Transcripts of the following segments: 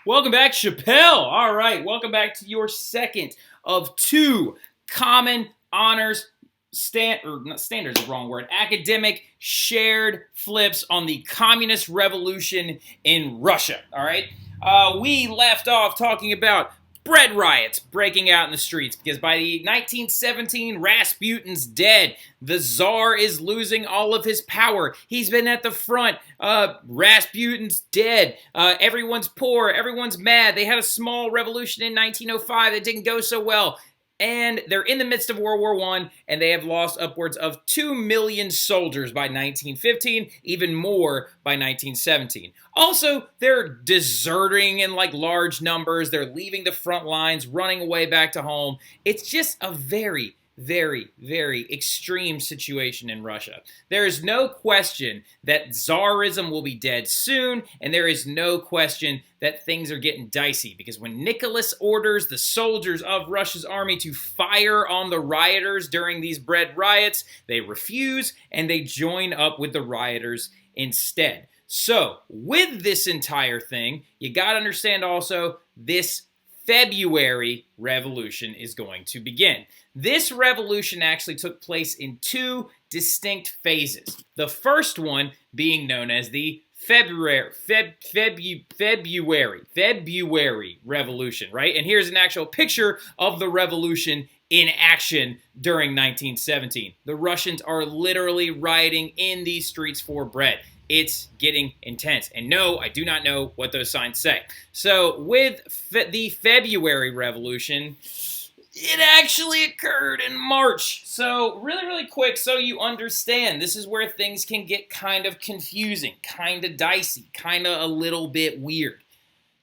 Welcome back, Chappelle. All right, welcome back to your second of two common honors standards is the wrong word. Academic shared flips on the communist revolution in Russia. All right, we left off talking about bread riots breaking out in the streets because by the 1917, Rasputin's dead. The Tsar is losing all of his power. He's been at the front. Rasputin's dead. Everyone's poor. Everyone's mad. They had a small revolution in 1905 that didn't go so well. And they're in the midst of World War I, and they have lost upwards of 2 million soldiers by 1915, even more by 1917. Also, they're deserting in large numbers. They're leaving the front lines, running away back to home. It's just a very, very, very extreme situation in Russia. There is no question that Tsarism will be dead soon, and there is no question that things are getting dicey, because when Nicholas orders the soldiers of Russia's army to fire on the rioters during these bread riots, they refuse, and they join up with the rioters instead. So, with this entire thing, you gotta understand also this February revolution is going to begin. This revolution actually took place in two distinct phases. The first one being known as the February Revolution, right? And here's an actual picture of the revolution in action during 1917. The Russians are literally rioting in these streets for bread. It's getting intense. And no, I do not know what those signs say. So with the February Revolution, it actually occurred in March. So really quick, so you understand, this is where things can get kind of confusing, kind of dicey, kind of a little bit weird.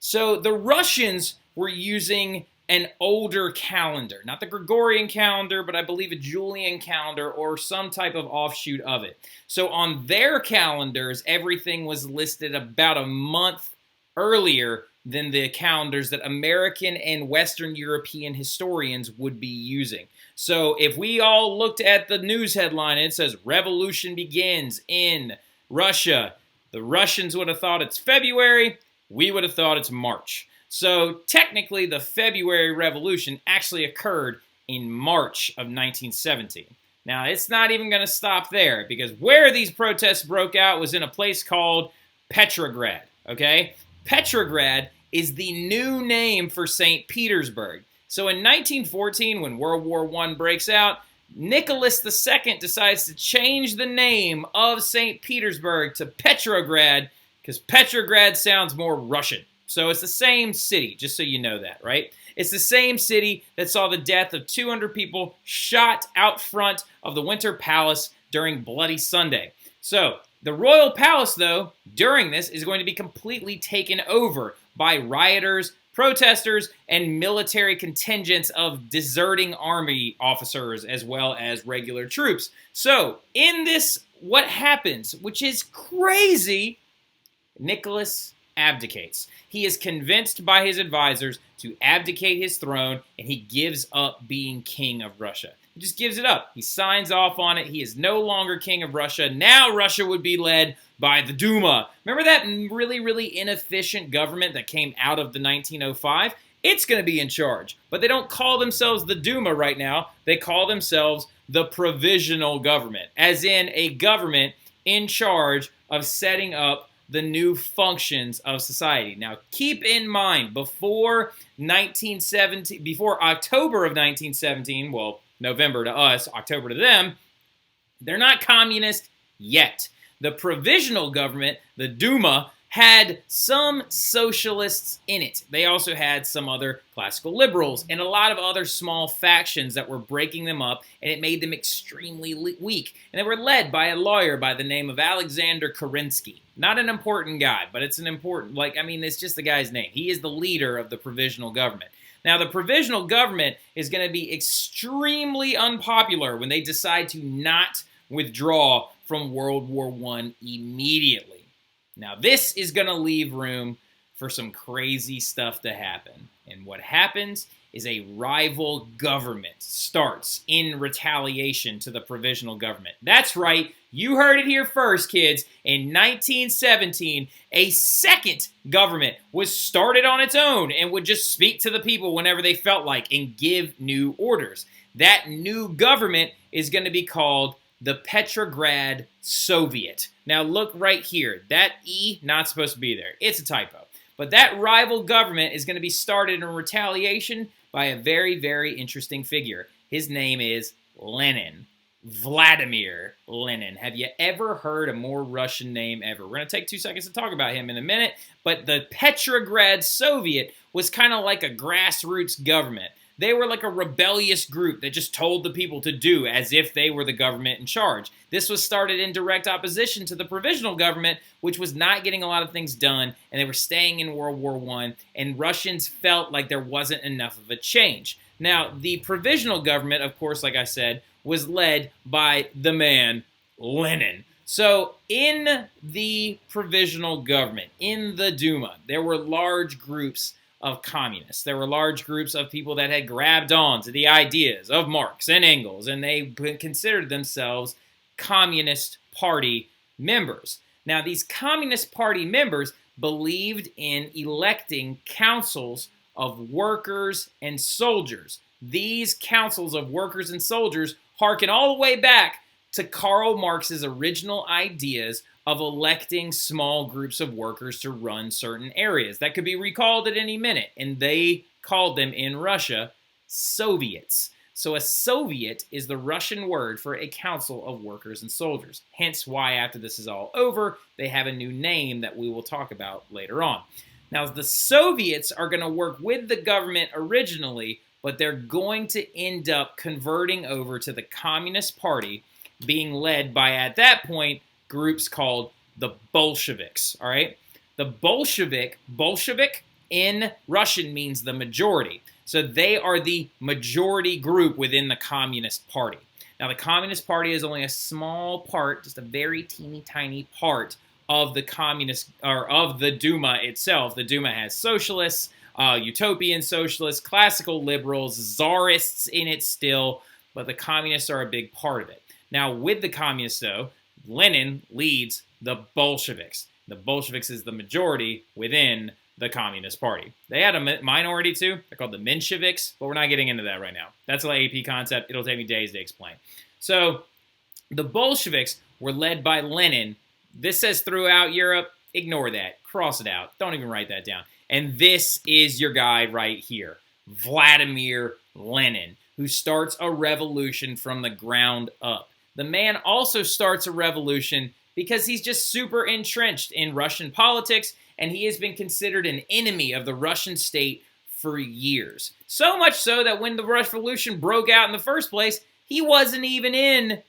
So the Russians were using an older calendar, not the Gregorian calendar, but I believe a Julian calendar or some type of offshoot of it. So on their calendars, everything was listed about a month earlier than the calendars that American and Western European historians would be using. So if we all looked at the news headline and it says revolution begins in Russia, the Russians would have thought it's February, we would have thought it's March. So technically the February Revolution actually occurred in March of 1917. Now it's not even going to stop there, because where these protests broke out was in a place called Petrograd, okay? Petrograd is the new name for St. Petersburg. So in 1914, when World War I breaks out, Nicholas II decides to change the name of St. Petersburg to Petrograd because Petrograd sounds more Russian. So it's the same city, just so you know that, right? It's the same city that saw the death of 200 people shot out front of the Winter Palace during Bloody Sunday. So the Royal Palace, though, during this is going to be completely taken over by rioters, protesters, and military contingents of deserting army officers as well as regular troops. So in this, what happens, which is crazy, Nicholas abdicates. He is convinced by his advisors to abdicate his throne, and he gives up being king of Russia. He just gives it up. He signs off on it. He is no longer king of Russia. Now Russia would be led by the Duma. Remember that really inefficient government that came out of the 1905? It's going to be in charge. But they don't call themselves the Duma right now. They call themselves the Provisional Government, as in a government in charge of setting up the new functions of society. Now, keep in mind, before October of 1917, well, November to us, October to them, they're not communist yet. The Provisional Government, the Duma, had some socialists in it. They also had some other classical liberals and a lot of other small factions that were breaking them up, and it made them extremely weak. And they were led by a lawyer by the name of Alexander Kerensky. Not an important guy, but it's an important, it's just the guy's name. He is the leader of the Provisional Government. Now, the Provisional Government is going to be extremely unpopular when they decide to not withdraw from World War I immediately. Now, this is going to leave room for some crazy stuff to happen. And what happens is a rival government starts in retaliation to the Provisional Government. That's right, You heard it here first, kids. In 1917, a second government was started on its own and would just speak to the people whenever they felt like and give new orders. That new government is going to be called the Petrograd Soviet. Now look right here. That E, not supposed to be there. It's a typo. But that rival government is going to be started in retaliation by a very, very interesting figure. His name is Lenin. Vladimir Lenin. Have you ever heard a more Russian name ever? We're going to take 2 seconds to talk about him in a minute, but the Petrograd Soviet was kind of like a grassroots government. They were like a rebellious group that just told the people to do as if they were the government in charge. This was started in direct opposition to the Provisional Government, which was not getting a lot of things done, and they were staying in World War I, and Russians felt like there wasn't enough of a change. Now, the Provisional Government, of course, like I said, was led by the man, Lenin. So in the Provisional Government, in the Duma, there were large groups of communists. There were large groups of people that had grabbed on to the ideas of Marx and Engels, and they considered themselves Communist Party members. Now, these Communist Party members believed in electing councils of workers and soldiers. These councils of workers and soldiers harken all the way back to Karl Marx's original ideas of electing small groups of workers to run certain areas. That could be recalled at any minute, and they called them in Russia Soviets. So a Soviet is the Russian word for a council of workers and soldiers. Hence why after this is all over, they have a new name that we will talk about later on. Now, the Soviets are going to work with the government originally, but they're going to end up converting over to the Communist Party, being led by, at that point, groups called the Bolsheviks, all right? The Bolshevik in Russian means the majority. So they are the majority group within the Communist Party. Now, the Communist Party is only a small part, just a very teeny tiny part of the communist, or of the Duma itself. The Duma has socialists, utopian socialists, classical liberals, czarists in it still, but the communists are a big part of it. Now, with the communists, though, Lenin leads the Bolsheviks. The Bolsheviks is the majority within the Communist Party. They had a minority too. They're called the Mensheviks, but we're not getting into that right now. That's an AP concept. It'll take me days to explain. So the Bolsheviks were led by Lenin. This says throughout Europe. Ignore that. Cross it out. Don't even write that down. And this is your guy right here, Vladimir Lenin, who starts a revolution from the ground up. The man also starts a revolution because he's just super entrenched in Russian politics, and he has been considered an enemy of the Russian state for years. So much so that when the revolution broke out in the first place, he wasn't even in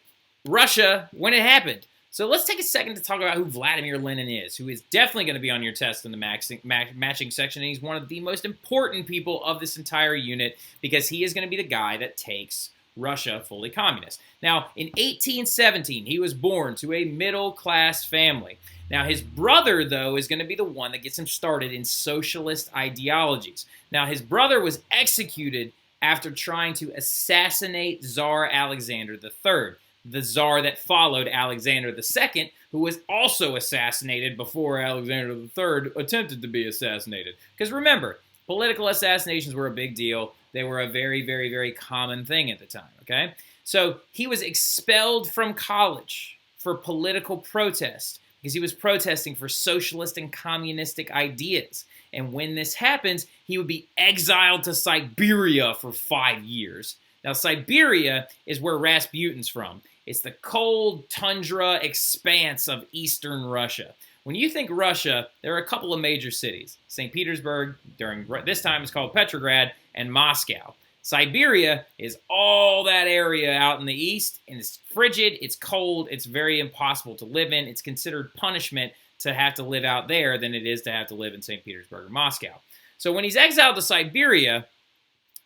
Russia when it happened. So let's take a second to talk about who Vladimir Lenin is, who is definitely going to be on your test in the matching section, and he's one of the most important people of this entire unit because he is going to be the guy that takes Russia fully communist. Now, in 1817, he was born to a middle-class family. Now, his brother, though, is going to be the one that gets him started in socialist ideologies. Now, his brother was executed after trying to assassinate Tsar Alexander III, the Tsar that followed Alexander II, who was also assassinated before Alexander III attempted to be assassinated. Because remember, political assassinations were a big deal. They were a very, very, very common thing at the time, okay? So he was expelled from college for political protest because he was protesting for socialist and communistic ideas. And when this happens, he would be exiled to Siberia for 5 years. Now, Siberia is where Rasputin's from. It's the cold tundra expanse of eastern Russia. When you think Russia, there are a couple of major cities. St. Petersburg, during this time it's called Petrograd, and Moscow. Siberia is all that area out in the east, and it's frigid, it's cold, it's very impossible to live in. It's considered punishment to have to live out there than it is to have to live in St. Petersburg or Moscow. So when he's exiled to Siberia,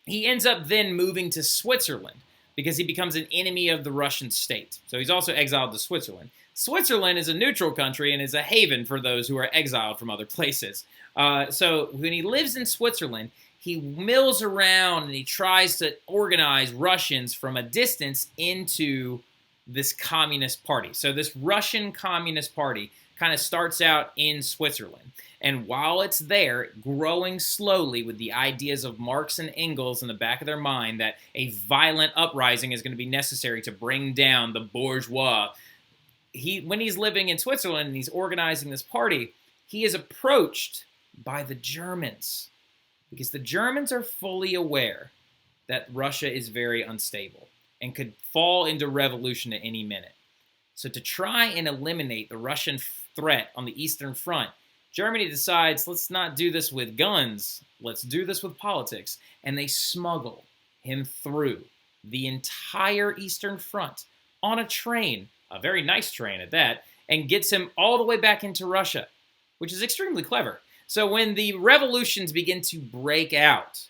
he ends up then moving to Switzerland because he becomes an enemy of the Russian state. So he's also exiled to Switzerland. Switzerland is a neutral country and is a haven for those who are exiled from other places. So when he lives in Switzerland, he mills around and he tries to organize Russians from a distance into this Communist Party. So this Russian Communist Party kind of starts out in Switzerland. And while it's there, growing slowly with the ideas of Marx and Engels in the back of their mind that a violent uprising is going to be necessary to bring down the bourgeois, when he's living in Switzerland and he's organizing this party, he is approached by the Germans, because the Germans are fully aware that Russia is very unstable and could fall into revolution at any minute. So to try and eliminate the Russian threat on the Eastern Front, Germany decides, let's not do this with guns, let's do this with politics. And they smuggle him through the entire Eastern Front on a train, a very nice train at that, and gets him all the way back into Russia, which is extremely clever. So when the revolutions begin to break out,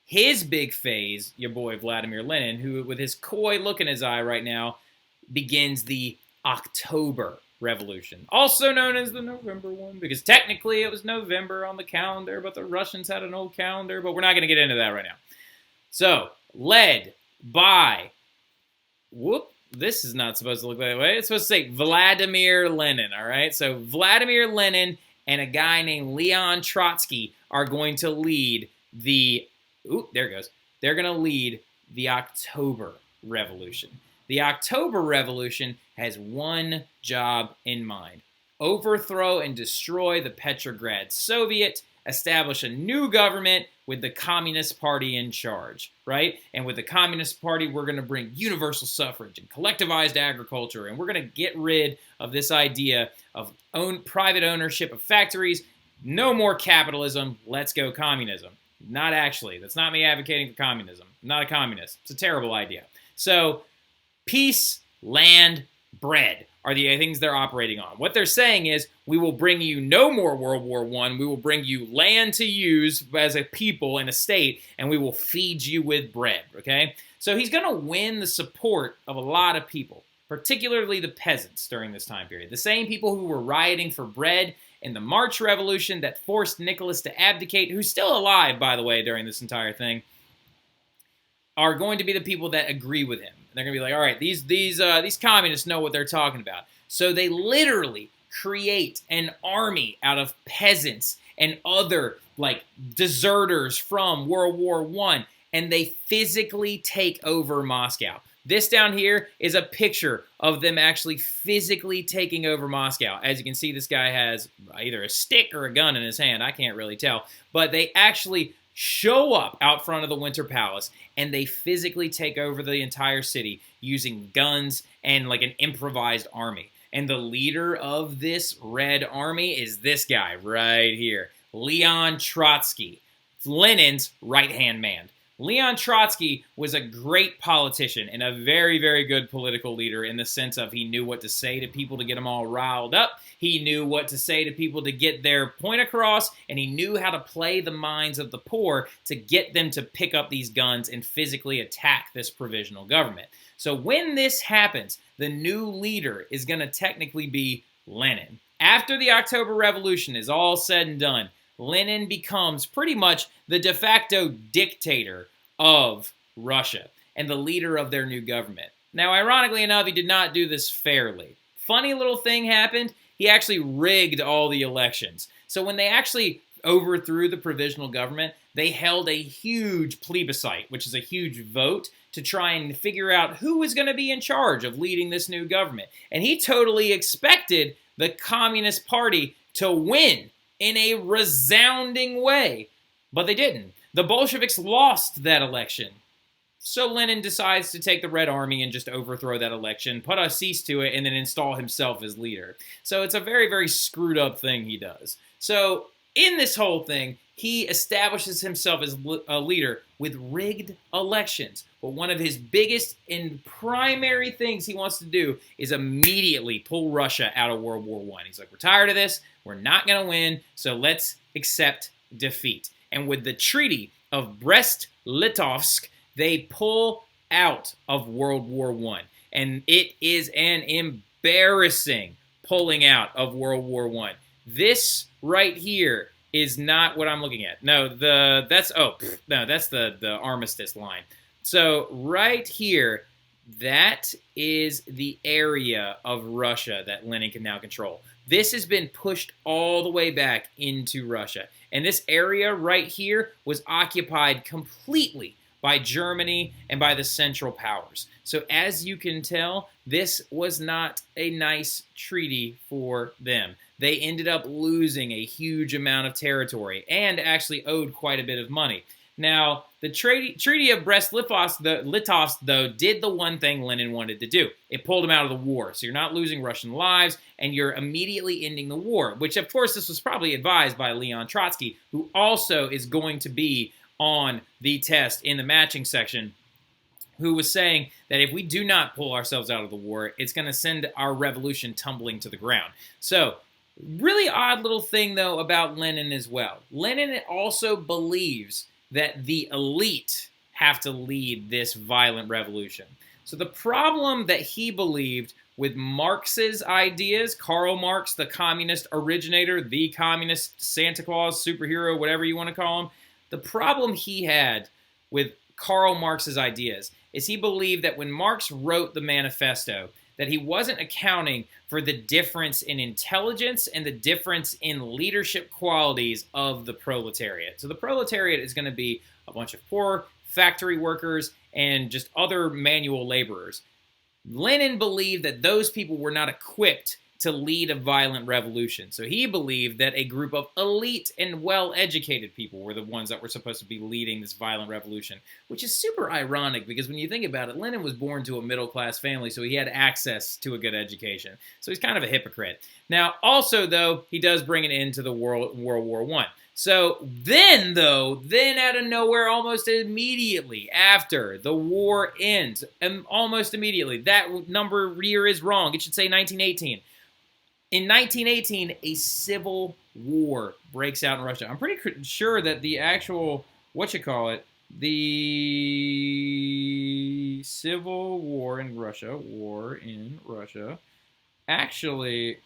his big phase, your boy Vladimir Lenin, who with his coy look in his eye right now, begins the October Revolution, also known as the November one, because technically it was November on the calendar, but the Russians had an old calendar, but we're not going to get into that right now. So, led by, this is not supposed to look that way. It's supposed to say Vladimir Lenin, all right? So, Vladimir Lenin and a guy named Leon Trotsky are going to lead the, there it goes. They're going to lead the October Revolution. The October Revolution has one job in mind: overthrow and destroy the Petrograd Soviet, establish a new government with the Communist Party in charge, right? And with the Communist Party, we're going to bring universal suffrage and collectivized agriculture, and we're going to get rid of this idea of private ownership of factories. No more capitalism. Let's go communism. Not actually. That's not me advocating for communism. I'm not a communist. It's a terrible idea. So, peace, land, bread are the things they're operating on. What they're saying is, we will bring you no more World War I. We will bring you land to use as a people and a state, and we will feed you with bread, okay? So he's going to win the support of a lot of people, particularly the peasants during this time period. The same people who were rioting for bread in the March Revolution that forced Nicholas to abdicate, who's still alive, by the way, during this entire thing, are going to be the people that agree with him. They're going to be like, all right, these communists know what they're talking about. So they literally create an army out of peasants and other, like, deserters from World War I, and they physically take over Moscow. This down here is a picture of them actually physically taking over Moscow. As you can see, this guy has either a stick or a gun in his hand. I can't really tell. But they actually show up out front of the Winter Palace, and they physically take over the entire city using guns and like an improvised army. And the leader of this Red Army is this guy right here, Leon Trotsky, Lenin's right-hand man. Leon Trotsky was a great politician and a very, very good political leader in the sense of he knew what to say to people to get them all riled up. He knew what to say to people to get their point across, and he knew how to play the minds of the poor to get them to pick up these guns and physically attack this provisional government. So when this happens, the new leader is going to technically be Lenin. After the October Revolution is all said and done, Lenin becomes pretty much the de facto dictator of Russia and the leader of their new government. Now, ironically enough, he did not do this fairly. Funny little thing happened. He actually rigged all the elections. So when they actually overthrew the provisional government, they held a huge plebiscite, which is a huge vote, to try and figure out who was going to be in charge of leading this new government. And he totally expected the Communist Party to win in a resounding way, but they didn't. The Bolsheviks lost that election. So Lenin decides to take the Red Army and just overthrow that election, put a cease to it, and then install himself as leader. So it's a very, very screwed up thing he does. So in this whole thing, he establishes himself as a leader with rigged elections. But one of his biggest and primary things he wants to do is immediately pull Russia out of World War I. He's like, we're tired of this. We're not going to win, so let's accept defeat. And with the Treaty of Brest-Litovsk, they pull out of World War I. And it is an embarrassing pulling out of World War I. This right here is not what I'm looking at. No, that's the armistice line. So right here, That is the area of Russia that Lenin can now control. This has been pushed all the way back into Russia. And this area right here was occupied completely by Germany and by the Central Powers. So as you can tell, this was not a nice treaty for them. They ended up losing a huge amount of territory and actually owed quite a bit of money. Now, the Treaty of Brest-Litovsk, though, did the one thing Lenin wanted to do. It pulled him out of the war. So you're not losing Russian lives, and you're immediately ending the war, which, of course, this was probably advised by Leon Trotsky, who also is going to be on the test in the matching section, who was saying that if we do not pull ourselves out of the war, it's going to send our revolution tumbling to the ground. So, really odd little thing, though, about Lenin as well. Lenin also believes that the elite have to lead this violent revolution. So the problem that he believed with Marx's ideas, Karl Marx, the communist originator, the communist Santa Claus, superhero, whatever you want to call him, the problem he had with Karl Marx's ideas is he believed that when Marx wrote the manifesto, that he wasn't accounting for the difference in intelligence and the difference in leadership qualities of the proletariat. So the proletariat is going to be a bunch of poor factory workers and just other manual laborers. Lenin believed that those people were not equipped to lead a violent revolution. So he believed that a group of elite and well-educated people were the ones that were supposed to be leading this violent revolution, which is super ironic because when you think about it, Lenin was born to a middle-class family, so he had access to a good education. So he's kind of a hypocrite. Now, also, though, he does bring an end to the World War I. So then, though, out of nowhere, almost immediately after the war ends, almost immediately, that year is wrong. It should say 1918. In 1918, a civil war breaks out in Russia. I'm pretty sure that the actual, the civil war in Russia, actually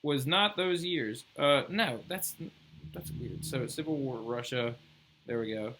was not those years. No, that's weird. So Civil War Russia, there we go.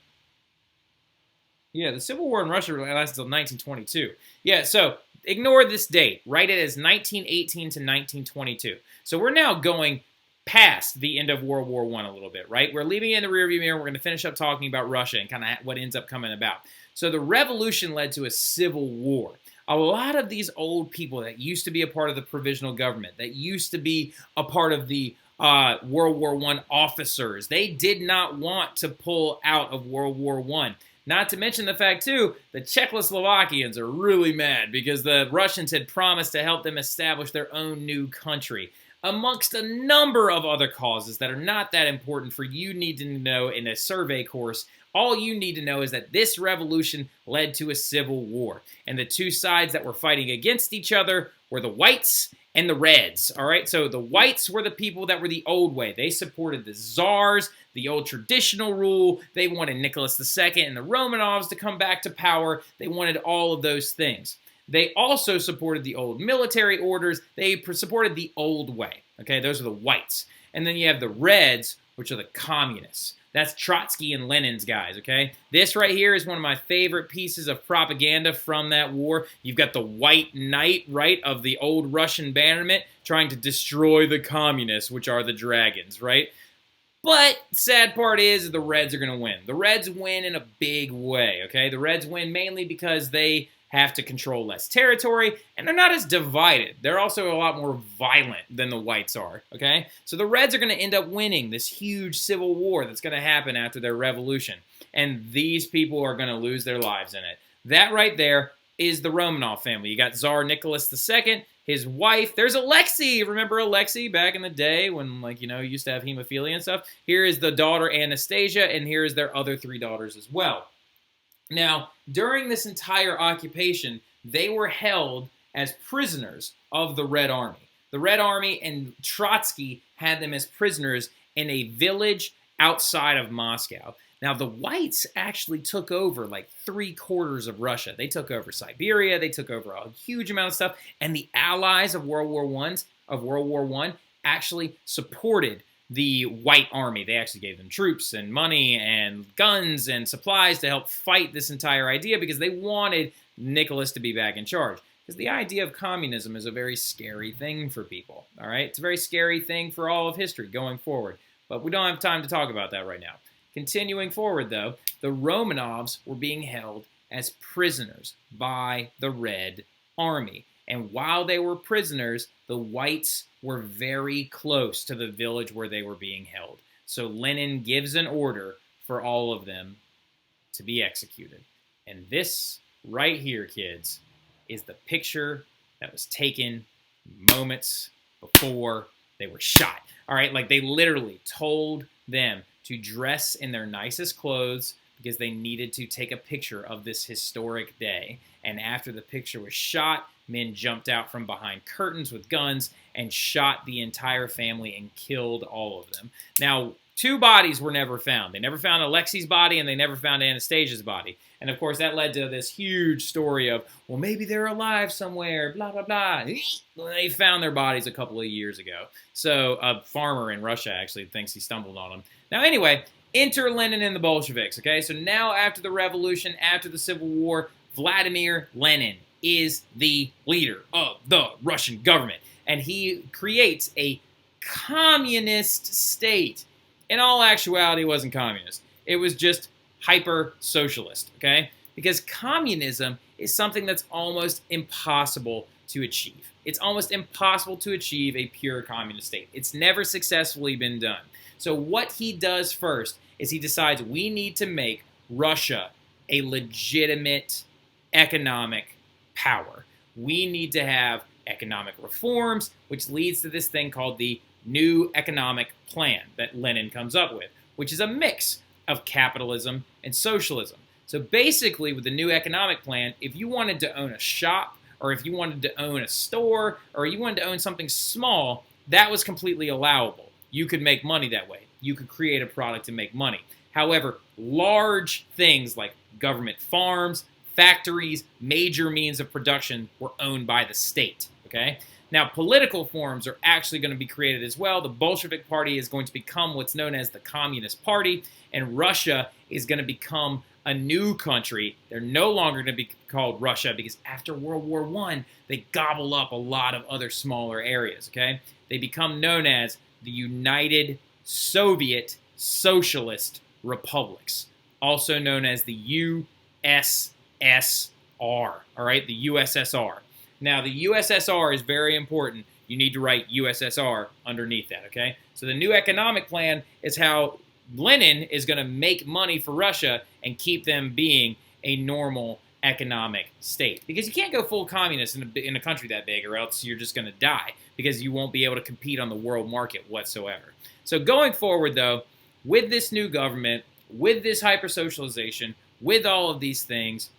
Yeah, the Civil War in Russia lasted until 1922. Yeah, so ignore this date. Write it as 1918 to 1922. So we're now going past the end of World War I a little bit, right? We're leaving it in the rearview mirror. We're going to finish up talking about Russia and kind of what ends up coming about. So the revolution led to a civil war. A lot of these old people that used to be a part of the Provisional Government, that used to be a part of the World War I officers, they did not want to pull out of World War I. Not to mention the fact, too, the Czechoslovakians are really mad because the Russians had promised to help them establish their own new country, amongst a number of other causes that are not that important for you need to know in a survey course. All you need to know is that this revolution led to a civil war, and the two sides that were fighting against each other were the whites and the reds, all right? So the whites were the people that were the old way. They supported the czars, the old traditional rule. They wanted Nicholas II and the Romanovs to come back to power. They wanted all of those things. They also supported the old military orders. They supported the old way, okay? Those are the whites. And then you have the reds, which are the communists. That's Trotsky and Lenin's guys, okay? This right here is one of my favorite pieces of propaganda from that war. You've got the white knight, right, of the old Russian bannerment trying to destroy the communists, which are the dragons, right? But sad part is the Reds are going to win. The Reds win in a big way, okay? The Reds win mainly because they have to control less territory, and they're not as divided. They're also a lot more violent than the whites are, okay? So the Reds are going to end up winning this huge civil war that's going to happen after their revolution, and these people are going to lose their lives in it. That right there is the Romanov family. You got Tsar Nicholas II, his wife. There's Alexei. Remember Alexei back in the day when, like, you know, you used to have hemophilia and stuff? Here is the daughter Anastasia, and here is their other three daughters as well. Now, during this entire occupation, they were held as prisoners of the Red Army. The Red Army and Trotsky had them as prisoners in a village outside of Moscow. Now, the whites actually took over like 3/4 of Russia. They took over Siberia. They took over a huge amount of stuff. And the allies of World War I actually supported the White Army. They actually gave them troops and money and guns and supplies to help fight this entire idea because they wanted Nicholas to be back in charge. Because the idea of communism is a very scary thing for people, all right? It's a very scary thing for all of history going forward. But we don't have time to talk about that right now. Continuing forward, though, the Romanovs were being held as prisoners by the Red Army. And while they were prisoners, the whites were very close to the village where they were being held. So Lenin gives an order for all of them to be executed. And this right here, kids, is the picture that was taken moments before they were shot. All right, like they literally told them to dress in their nicest clothes because they needed to take a picture of this historic day. And after the picture was shot, men jumped out from behind curtains with guns and shot the entire family and killed all of them. Now, 2 bodies were never found. They never found Alexei's body and they never found Anastasia's body. And of course, that led to this huge story of, well, maybe they're alive somewhere, blah, blah, blah. They found their bodies a couple of years ago. So a farmer in Russia actually thinks he stumbled on them. Now, anyway, enter Lenin and the Bolsheviks, okay? So now after the revolution, after the Civil War, Vladimir Lenin is the leader of the Russian government. And he creates a communist state. In all actuality, it wasn't communist. It was just hyper-socialist, okay? Because communism is something that's almost impossible to achieve. It's almost impossible to achieve a pure communist state. It's never successfully been done. So what he does first is he decides we need to make Russia a legitimate economic power. We need to have economic reforms, which leads to this thing called the New Economic Plan that Lenin comes up with, which is a mix of capitalism and socialism. So basically, with the New Economic Plan, if you wanted to own a shop, or if you wanted to own a store, or you wanted to own something small, that was completely allowable. You could make money that way. You could create a product and make money. However, large things like government farms, factories, major means of production were owned by the state, okay? Now, political forms are actually going to be created as well. The Bolshevik Party is going to become what's known as the Communist Party, and Russia is going to become a new country. They're no longer going to be called Russia because after World War I, they gobble up a lot of other smaller areas, okay? They become known as the United Soviet Socialist Republics, also known as the USSR, all right? The USSR. Now, the USSR is very important. You need to write USSR underneath that, okay? So the New Economic Plan is how Lenin is going to make money for Russia and keep them being a normal economic state. Because you can't go full communist in a country that big, or else you're just going to die because you won't be able to compete on the world market whatsoever. So going forward, though, with this new government, with this hyper-socialization, with all of these things,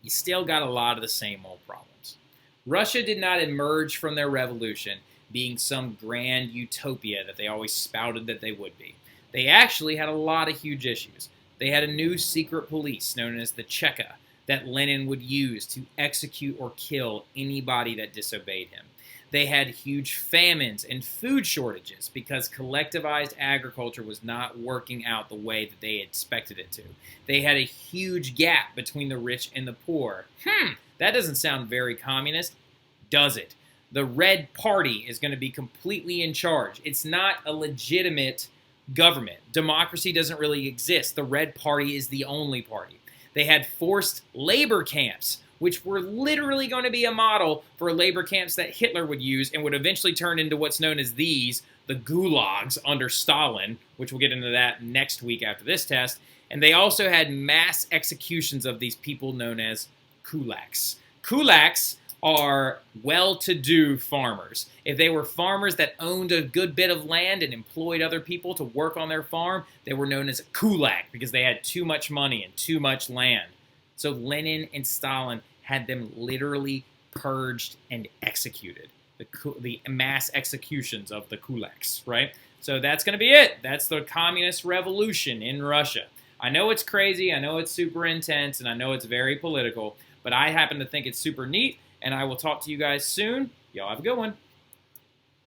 you still got a lot of the same old problems. Russia did not emerge from their revolution being some grand utopia that they always spouted that they would be. They actually had a lot of huge issues. They had a new secret police known as the Cheka that Lenin would use to execute or kill anybody that disobeyed him. They had huge famines and food shortages because collectivized agriculture was not working out the way that they expected it to. They had a huge gap between the rich and the poor. That doesn't sound very communist, does it? The Red Party is going to be completely in charge. It's not a legitimate government. Democracy doesn't really exist. The Red Party is the only party. They had forced labor camps, which were literally going to be a model for labor camps that Hitler would use and would eventually turn into what's known as the gulags under Stalin, which we'll get into that next week after this test. And they also had mass executions of these people known as kulaks. Kulaks are well-to-do farmers. If they were farmers that owned a good bit of land and employed other people to work on their farm, they were known as a kulak because they had too much money and too much land. So Lenin and Stalin had them literally purged and executed. The mass executions of the kulaks, right? So that's going to be it. That's the communist revolution in Russia. I know it's crazy, I know it's super intense, and I know it's very political, but I happen to think it's super neat, and I will talk to you guys soon. Y'all have a good one.